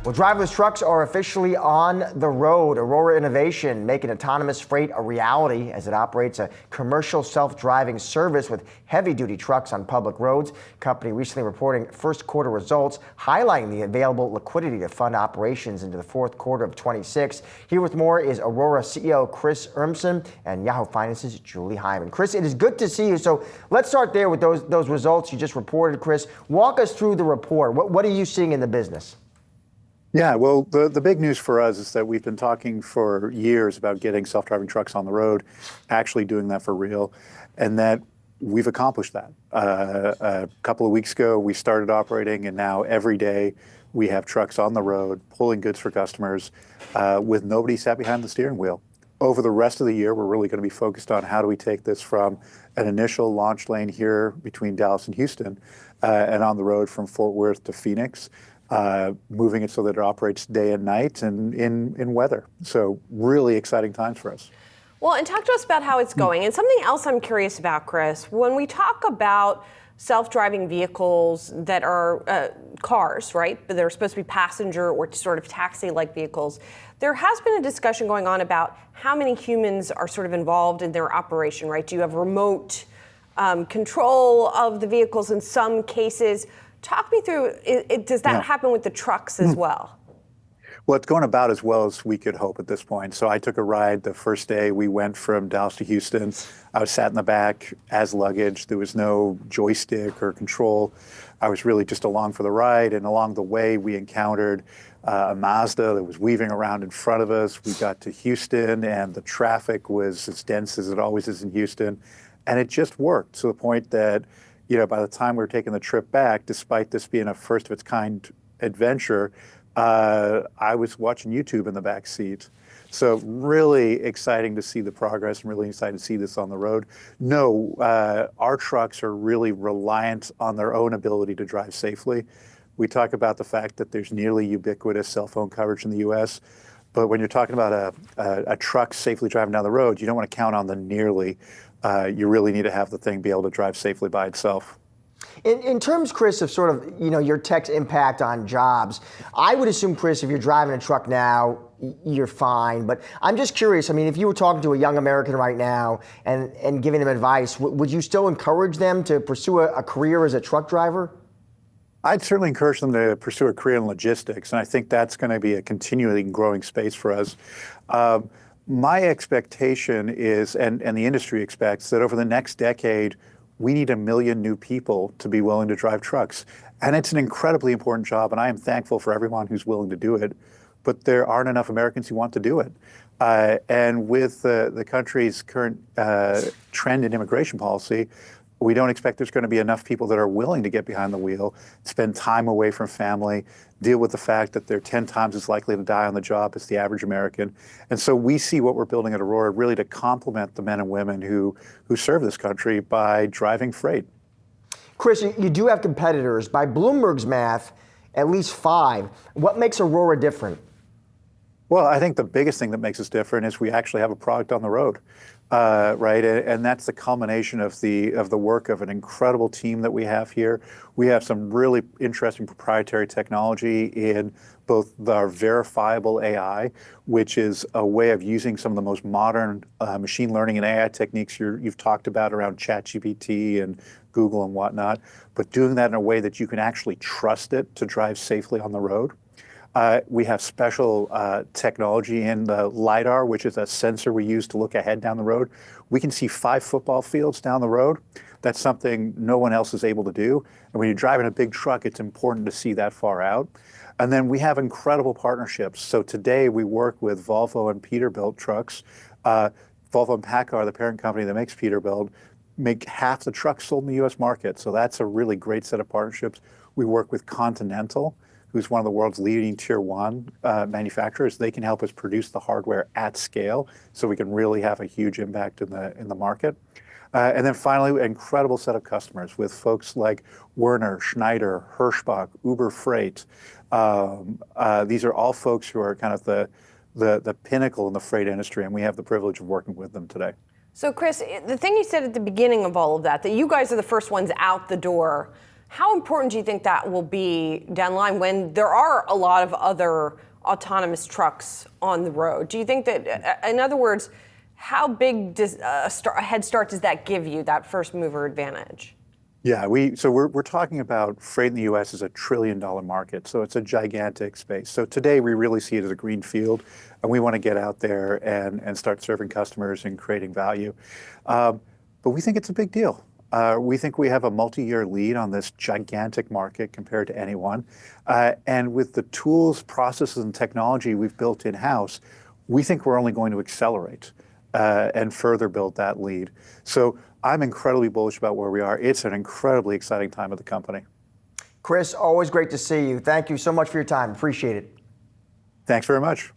Well, driverless trucks are officially on the road. Aurora Innovation making autonomous freight a reality as it operates a commercial self-driving service with heavy-duty trucks on public roads. Company recently reporting first quarter results, highlighting the available liquidity to fund operations into the fourth quarter of 26. Here with more is Aurora CEO Chris Urmson and Yahoo Finance's Julie Hyman. Chris, it is good to see you. So let's start there with those results you just reported, Chris. Walk us through the report. What are you seeing in the business? Yeah, well, the big news for us is that we've been talking for years about getting self-driving trucks on the road, actually doing that for real, and that we've accomplished that. A couple of weeks ago, we started operating, and now every day we have trucks on the road pulling goods for customers with nobody sat behind the steering wheel. Over the rest of the year, we're really going to be focused on how do we take this from an initial launch lane here between Dallas and Houston and on the road from Fort Worth to Phoenix. Moving it so that it operates day and night and in weather. So really exciting times for us. Well, and talk to us about how it's going. And something else I'm curious about, Chris, when we talk about self-driving vehicles that are cars, right, but they're supposed to be passenger or sort of taxi-like vehicles, there has been a discussion going on about how many humans are sort of involved in their operation, right? Do you have remote control of the vehicles in some cases? Talk me through, does that happen with the trucks as well? Well, it's going about as well as we could hope at this point. So I took a ride the first day we went from Dallas to Houston. I was sat in the back as luggage. There was no joystick or control. I was really just along for the ride. And along the way, we encountered a Mazda that was weaving around in front of us. We got to Houston, and the traffic was as dense as it always is in Houston. And it just worked to the point that by the time we were taking the trip back, despite this being a first of its kind adventure, I was watching YouTube in the back seat. So really exciting to see the progress and really excited to see this on the road. No, our trucks are really reliant on their own ability to drive safely. We talk about the fact that there's nearly ubiquitous cell phone coverage in the US, but when you're talking about a truck safely driving down the road, you don't want to count on the nearly. You really need to have the thing be able to drive safely by itself. In terms, Chris, of sort of, your tech's impact on jobs, I would assume, Chris, if you're driving a truck now, you're fine. But I'm just curious, if you were talking to a young American right now and giving them advice, would you still encourage them to pursue a career as a truck driver? I'd certainly encourage them to pursue a career in logistics, and I think that's going to be a continually growing space for us. My expectation is, and the industry expects, that over the next decade, we need 1 million new people to be willing to drive trucks. And it's an incredibly important job, and I am thankful for everyone who's willing to do it, but there aren't enough Americans who want to do it. And with the country's current trend in immigration policy, we don't expect there's going to be enough people that are willing to get behind the wheel, spend time away from family, deal with the fact that they're 10 times as likely to die on the job as the average American. And so we see what we're building at Aurora really to complement the men and women who serve this country by driving freight. Chris, you do have competitors. By Bloomberg's math, at least 5. What makes Aurora different? Well, I think the biggest thing that makes us different is we actually have a product on the road, right? And that's the culmination of the work of an incredible team that we have here. We have some really interesting proprietary technology in both our verifiable AI, which is a way of using some of the most modern machine learning and AI techniques you've talked about around ChatGPT and Google and whatnot, but doing that in a way that you can actually trust it to drive safely on the road. We have special technology in the LiDAR, which is a sensor we use to look ahead down the road. We can see 5 football fields down the road. That's something no one else is able to do. And when you're driving a big truck, it's important to see that far out. And then we have incredible partnerships. So today we work with Volvo and Peterbilt trucks. Volvo and PACCAR, the parent company that makes Peterbilt, make half the trucks sold in the US market. So that's a really great set of partnerships. We work with Continental, who's one of the world's leading tier 1 manufacturers. They can help us produce the hardware at scale so we can really have a huge impact in the market. And then finally, an incredible set of customers with folks like Werner, Schneider, Hirschbach, Uber Freight. These are all folks who are kind of the pinnacle in the freight industry, and we have the privilege of working with them today. So Chris, the thing you said at the beginning of all of that you guys are the first ones out the door How important do you think that will be down the line when there are a lot of other autonomous trucks on the road? Do you think that, in other words, how big does a head start does that give you, that first mover advantage? Yeah, we're talking about freight in the U.S. is $1 trillion market, so it's a gigantic space. So today we really see it as a green field, and we want to get out there and start serving customers and creating value. But we think it's a big deal. We think we have a multi-year lead on this gigantic market compared to anyone. And with the tools, processes, and technology we've built in-house, we think we're only going to accelerate and further build that lead. So I'm incredibly bullish about where we are. It's an incredibly exciting time at the company. Chris, always great to see you. Thank you so much for your time. Appreciate it. Thanks very much.